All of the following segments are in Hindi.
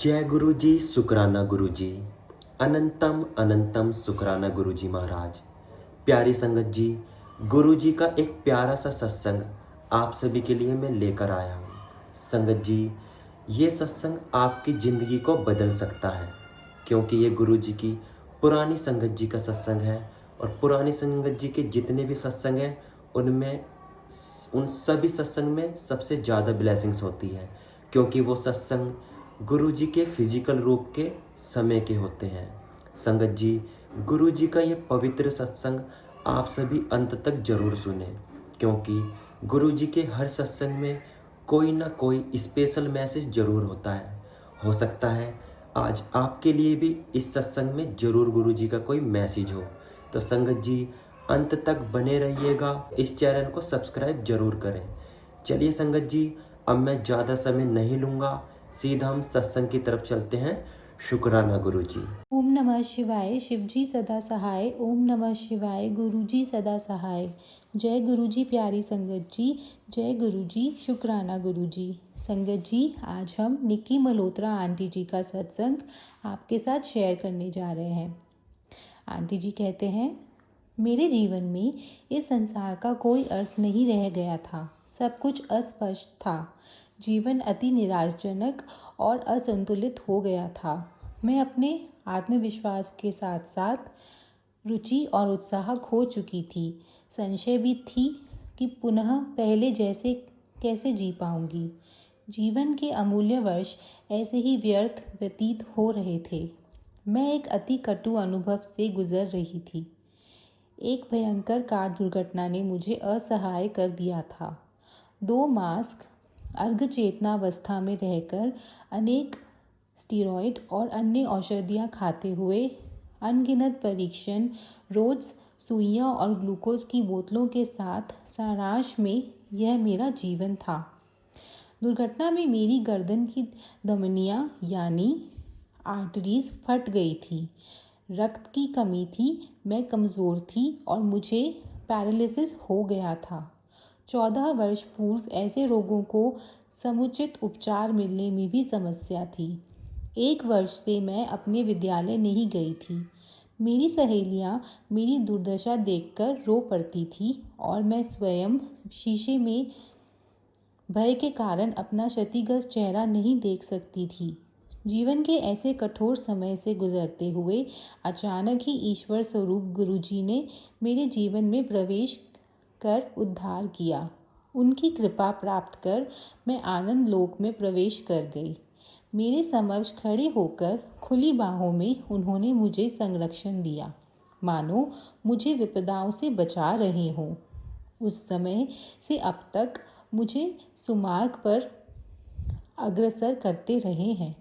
जय गुरु जी, शुक्राना गुरु जी। अनंतम अनंतम शुक्राना गुरु जी महाराज। प्यारी संगत जी, गुरु जी का एक प्यारा सा सत्संग आप सभी के लिए मैं लेकर आया हूँ। संगत जी, ये सत्संग आपकी ज़िंदगी को बदल सकता है, क्योंकि ये गुरु जी की पुरानी संगत जी का सत्संग है। और पुरानी संगत जी के जितने भी सत्संग हैं उनमें उन सभी सत्संग में सबसे ज़्यादा ब्लेसिंग्स होती है, क्योंकि वो सत्संग गुरु जी के फिजिकल रूप के समय के होते हैं। संगत जी, गुरु जी का ये पवित्र सत्संग आप सभी अंत तक जरूर सुने, क्योंकि गुरु जी के हर सत्संग में कोई ना कोई स्पेशल मैसेज जरूर होता है। हो सकता है आज आपके लिए भी इस सत्संग में जरूर गुरु जी का कोई मैसेज हो। तो संगत जी, अंत तक बने रहिएगा, इस चैनल को सब्सक्राइब जरूर करें। चलिए संगत जी, अब मैं ज़्यादा समय नहीं लूँगा, सीधा हम सत्संग की तरफ चलते हैं। शुक्राना गुरु जी। ओम नमः शिवाय। शिवजी सदा सहाय। ओम नमः शिवाय। गुरुजी सदा सहाय। जय गुरुजी प्यारी संगत जी। जय गुरुजी। शुक्राना गुरुजी। संगत जी, आज हम निक्की मल्होत्रा आंटी जी का सत्संग आपके साथ शेयर करने जा रहे हैं। आंटी जी कहते हैं, मेरे जीवन में इस संसार का कोई अर्थ नहीं रह गया था। सब कुछ अस्पष्ट था। जीवन अति निराशजनक और असंतुलित हो गया था। मैं अपने आत्मविश्वास के साथ साथ रुचि और उत्साह खो चुकी थी। संशय भी थी कि पुनः पहले जैसे कैसे जी पाऊंगी। जीवन के अमूल्य वर्ष ऐसे ही व्यर्थ व्यतीत हो रहे थे। मैं एक अति कटु अनुभव से गुजर रही थी। एक भयंकर कार दुर्घटना ने मुझे असहाय कर दिया था। 2 मास्क अर्ध चेतनावस्था में रहकर अनेक स्टीरॉयड और अन्य औषधियाँ खाते हुए, अनगिनत परीक्षण, रोज़ सुइयाँ और ग्लूकोज की बोतलों के साथ सारांश में यह मेरा जीवन था। दुर्घटना में मेरी गर्दन की धमनियाँ यानी आर्टरीज फट गई थी। रक्त की कमी थी, मैं कमज़ोर थी और मुझे पैरालिसिस हो गया था। 14 वर्ष पूर्व ऐसे रोगों को समुचित उपचार मिलने में भी समस्या थी। 1 वर्ष से मैं अपने विद्यालय नहीं गई थी। मेरी सहेलियाँ मेरी दुर्दशा देखकर रो पड़ती थी और मैं स्वयं शीशे में भय के कारण अपना क्षतिग्रस्त चेहरा नहीं देख सकती थी। जीवन के ऐसे कठोर समय से गुजरते हुए अचानक ही ईश्वर स्वरूप गुरुजी ने मेरे जीवन में प्रवेश कर उद्धार किया। उनकी कृपा प्राप्त कर मैं आनंद लोक में प्रवेश कर गई। मेरे समक्ष खड़े होकर खुली बाहों में उन्होंने मुझे संरक्षण दिया, मानो मुझे विपदाओं से बचा रहे हों। उस समय से अब तक मुझे सुमार्ग पर अग्रसर करते रहे हैं।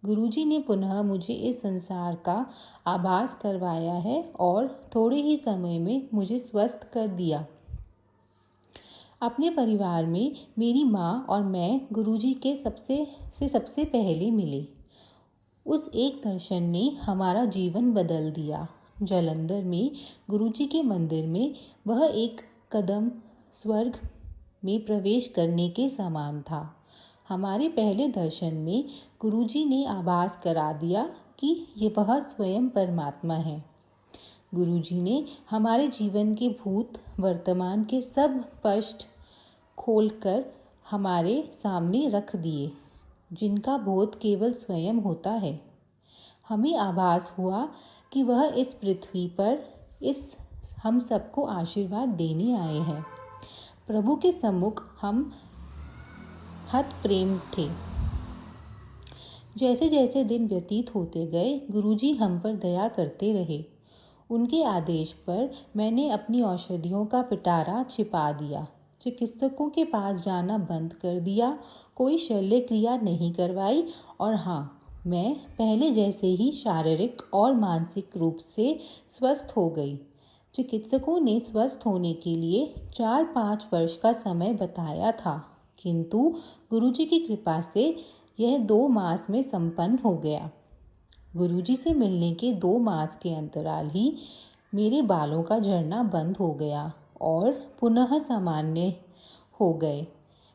गुरुजी ने पुनः मुझे इस संसार का आभास करवाया है और थोड़े ही समय में मुझे स्वस्थ कर दिया। अपने परिवार में मेरी माँ और मैं गुरुजी के सबसे पहले मिले। उस एक दर्शन ने हमारा जीवन बदल दिया। जालंधर में गुरुजी के मंदिर में वह एक कदम स्वर्ग में प्रवेश करने के समान था। हमारे पहले दर्शन में गुरुजी ने आभास करा दिया कि ये वह स्वयं परमात्मा है। गुरुजी ने हमारे जीवन के भूत वर्तमान के सब कष्ट खोलकर हमारे सामने रख दिए, जिनका बोध केवल स्वयं होता है। हमें आभास हुआ कि वह इस पृथ्वी पर हम सबको आशीर्वाद देने आए हैं। प्रभु के सम्मुख हम हत प्रेम थे। जैसे जैसे दिन व्यतीत होते गए, गुरुजी हम पर दया करते रहे। उनके आदेश पर मैंने अपनी औषधियों का पिटारा छिपा दिया, चिकित्सकों के पास जाना बंद कर दिया, कोई शल्य क्रिया नहीं करवाई और हाँ, मैं पहले जैसे ही शारीरिक और मानसिक रूप से स्वस्थ हो गई। चिकित्सकों ने स्वस्थ होने के लिए 4-5 वर्ष का समय बताया था, किंतु गुरुजी की कृपा से यह 2 मास में संपन्न हो गया। गुरुजी से मिलने के 2 मास के अंतराल ही मेरे बालों का झड़ना बंद हो गया और पुनः सामान्य हो गए।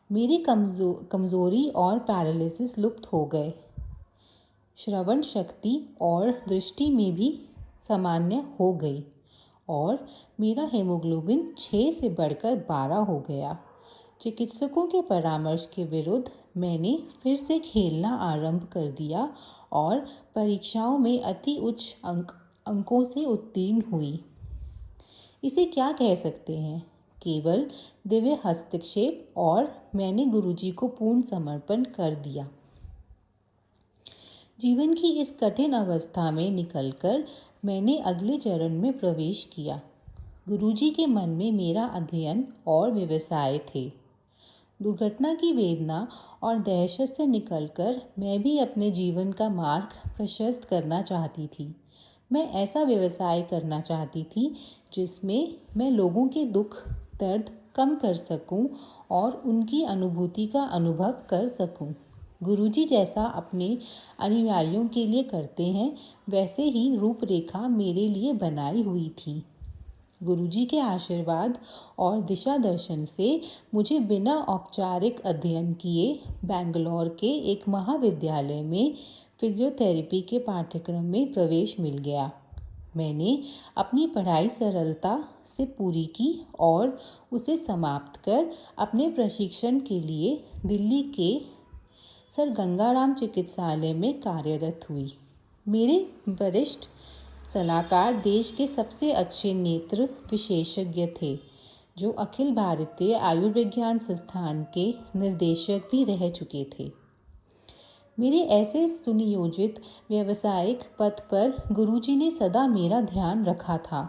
मेरी कमज़ोरी और पैरालिसिस लुप्त हो गए। श्रवण शक्ति और दृष्टि में भी सामान्य हो गई और मेरा हेमोग्लोबिन 6 से बढ़कर 12 हो गया। चिकित्सकों के परामर्श के विरुद्ध मैंने फिर से खेलना आरंभ कर दिया और परीक्षाओं में अति उच्च अंकों से उत्तीर्ण हुई। इसे क्या कह सकते हैं? केवल दिव्य हस्तक्षेप, और मैंने गुरुजी को पूर्ण समर्पण कर दिया। जीवन की इस कठिन अवस्था में निकलकर मैंने अगले चरण में प्रवेश किया। गुरुजी के मन में मेरा अध्ययन और व्यवसाय थे। दुर्घटना की वेदना और दहशत से निकलकर मैं भी अपने जीवन का मार्ग प्रशस्त करना चाहती थी। मैं ऐसा व्यवसाय करना चाहती थी जिसमें मैं लोगों के दुख दर्द कम कर सकूं और उनकी अनुभूति का अनुभव कर सकूं। गुरुजी जैसा अपने अनुयायियों के लिए करते हैं, वैसे ही रूपरेखा मेरे लिए बनाई हुई थी। गुरुजी के आशीर्वाद और दिशा दर्शन से मुझे बिना औपचारिक अध्ययन किए बेंगलोर के एक महाविद्यालय में फिजियोथेरेपी के पाठ्यक्रम में प्रवेश मिल गया। मैंने अपनी पढ़ाई सरलता से पूरी की और उसे समाप्त कर अपने प्रशिक्षण के लिए दिल्ली के सर गंगाराम चिकित्सालय में कार्यरत हुई। मेरे वरिष्ठ सलाहकार देश के सबसे अच्छे नेत्र विशेषज्ञ थे, जो अखिल भारतीय आयुर्विज्ञान संस्थान के निर्देशक भी रह चुके थे। मेरे ऐसे सुनियोजित व्यावसायिक पथ पर गुरुजी ने सदा मेरा ध्यान रखा था।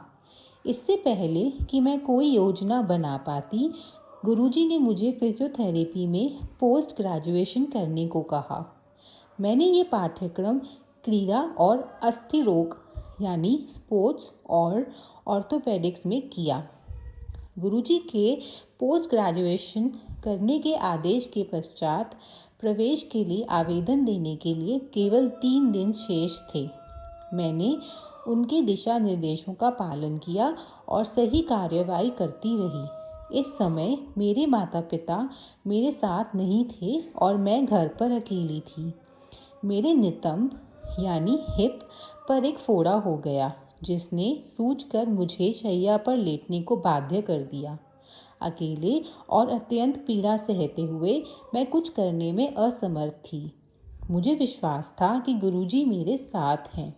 इससे पहले कि मैं कोई योजना बना पाती, गुरुजी ने मुझे फिजियोथेरेपी में पोस्ट ग्रेजुएशन करने को कहा। मैंने ये पाठ्यक्रम क्रीड़ा और अस्थि रोग यानी स्पोर्ट्स और ऑर्थोपेडिक्स में किया। गुरुजी के पोस्ट ग्रेजुएशन करने के आदेश के पश्चात प्रवेश के लिए आवेदन देने के लिए केवल 3 दिन शेष थे। मैंने उनके दिशा निर्देशों का पालन किया और सही कार्यवाही करती रही। इस समय मेरे माता पिता मेरे साथ नहीं थे और मैं घर पर अकेली थी। मेरे नितंब यानी हिप पर एक फोड़ा हो गया, जिसने सूजकर मुझे शैया पर लेटने को बाध्य कर दिया। अकेले और अत्यंत पीड़ा सहते हुए मैं कुछ करने में असमर्थ थी। मुझे विश्वास था कि गुरुजी मेरे साथ हैं।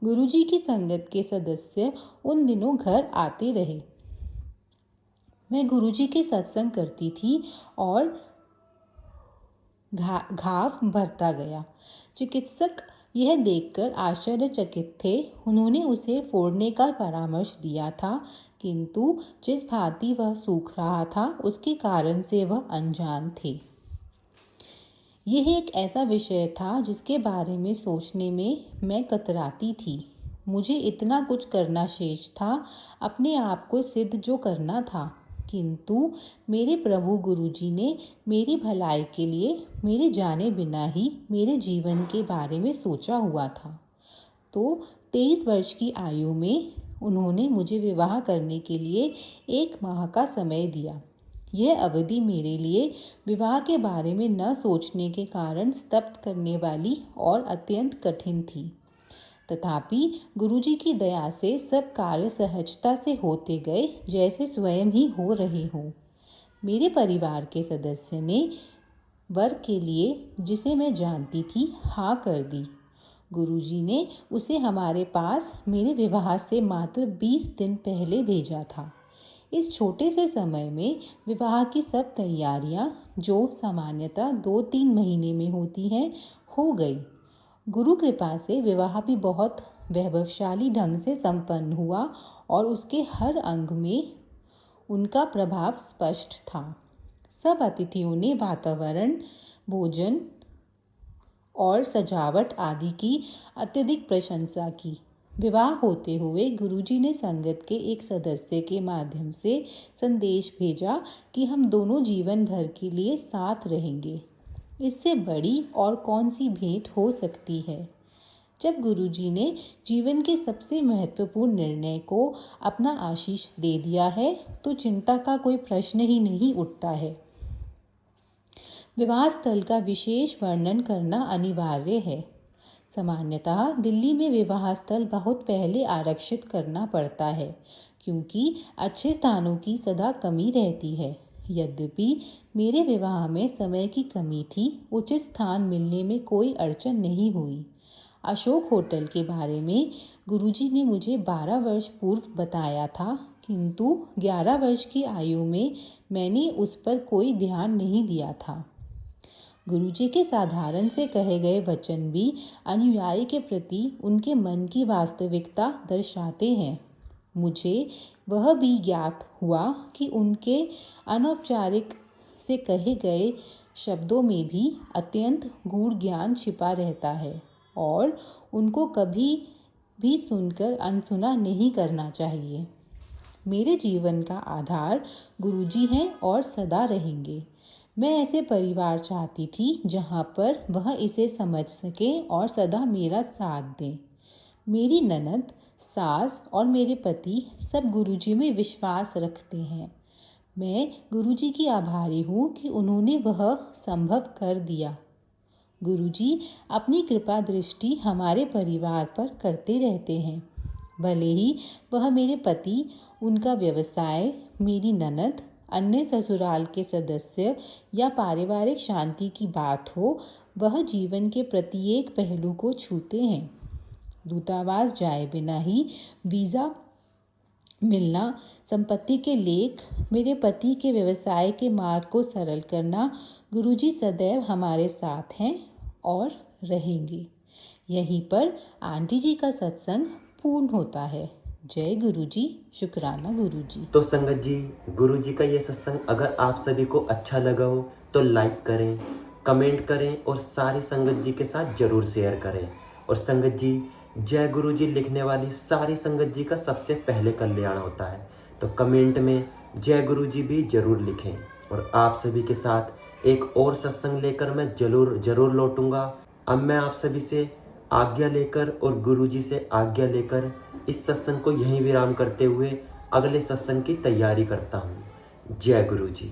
गुरुजी की संगत के सदस्य उन दिनों घर आते रहे। मैं गुरुजी के सत्संग करती थी और घाव भरता गया। चिकित्सक यह देखकर आश्चर्यचकित थे। उन्होंने उसे फोड़ने का परामर्श दिया था, किंतु जिस भांति वह सूख रहा था उसके कारण से वह अनजान थे। यह एक ऐसा विषय था जिसके बारे में सोचने में मैं कतराती थी। मुझे इतना कुछ करना शेष था, अपने आप को सिद्ध जो करना था, किंतु मेरे प्रभु गुरुजी ने मेरी भलाई के लिए मेरे जाने बिना ही मेरे जीवन के बारे में सोचा हुआ था। तो 23 वर्ष की आयु में उन्होंने मुझे विवाह करने के लिए 1 माह का समय दिया। यह अवधि मेरे लिए विवाह के बारे में न सोचने के कारण स्तब्ध करने वाली और अत्यंत कठिन थी। तथापि गुरुजी की दया से सब कार्य सहजता से होते गए, जैसे स्वयं ही हो रहे हों। मेरे परिवार के सदस्य ने वर के लिए, जिसे मैं जानती थी, हाँ कर दी। गुरुजी ने उसे हमारे पास मेरे विवाह से मात्र 20 दिन पहले भेजा था। इस छोटे से समय में विवाह की सब तैयारियां, जो सामान्यतः 2-3 महीने में होती हैं, हो गई। गुरु कृपा से विवाह भी बहुत वैभवशाली ढंग से संपन्न हुआ और उसके हर अंग में उनका प्रभाव स्पष्ट था। सब अतिथियों ने वातावरण, भोजन और सजावट आदि की अत्यधिक प्रशंसा की। विवाह होते हुए गुरुजी ने संगत के एक सदस्य के माध्यम से संदेश भेजा कि हम दोनों जीवन भर के लिए साथ रहेंगे। इससे बड़ी और कौन सी भेंट हो सकती है? जब गुरुजी ने जीवन के सबसे महत्वपूर्ण निर्णय को अपना आशीष दे दिया है, तो चिंता का कोई प्रश्न ही नहीं उठता है। विवाह स्थल का विशेष वर्णन करना अनिवार्य है। सामान्यतः दिल्ली में विवाह स्थल बहुत पहले आरक्षित करना पड़ता है क्योंकि अच्छे स्थानों की सदा कमी रहती है। यद्यपि मेरे विवाह में समय की कमी थी, उचित स्थान मिलने में कोई अड़चन नहीं हुई। अशोक होटल के बारे में गुरुजी ने मुझे 12 वर्ष पूर्व बताया था, किंतु 11 वर्ष की आयु में मैंने उस पर कोई ध्यान नहीं दिया था। गुरुजी के साधारण से कहे गए वचन भी अनुयायी के प्रति उनके मन की वास्तविकता दर्शाते हैं। मुझे वह भी ज्ञात हुआ कि उनके अनौपचारिक से कहे गए शब्दों में भी अत्यंत गूढ़ ज्ञान छिपा रहता है और उनको कभी भी सुनकर अनसुना नहीं करना चाहिए। मेरे जीवन का आधार गुरुजी हैं और सदा रहेंगे। मैं ऐसे परिवार चाहती थी जहाँ पर वह इसे समझ सकें और सदा मेरा साथ दें। मेरी ननद, सास और मेरे पति सब गुरुजी में विश्वास रखते हैं। मैं गुरुजी की आभारी हूँ कि उन्होंने वह संभव कर दिया। गुरुजी अपनी कृपा दृष्टि हमारे परिवार पर करते रहते हैं। भले ही वह मेरे पति, उनका व्यवसाय, मेरी ननद, अन्य ससुराल के सदस्य या पारिवारिक शांति की बात हो, वह जीवन के प्रत्येक पहलू को छूते हैं। दूतावास जाए बिना ही वीज़ा मिलना, संपत्ति के लेख, मेरे पति के व्यवसाय के मार्ग को सरल करना, गुरुजी सदैव हमारे साथ हैं और रहेंगे। यहीं पर आंटी जी का सत्संग पूर्ण होता है। जय गुरुजी, शुक्राना गुरुजी। तो संगत जी, गुरुजी का ये सत्संग अगर आप सभी को अच्छा लगा हो तो लाइक करें, कमेंट करें और सारी संगत जी के साथ जरूर शेयर करें। और संगत जी, जय गुरुजी लिखने वाली सारी संगत जी का सबसे पहले कल्याण होता है, तो कमेंट में जय गुरुजी भी जरूर लिखें। और आप सभी के साथ एक और सत्संग लेकर मैं जरूर लौटूंगा। अब मैं आप सभी से आज्ञा लेकर और गुरुजी से आज्ञा लेकर इस सत्संग को यहीं विराम करते हुए अगले सत्संग की तैयारी करता हूँ। जय गुरुजी।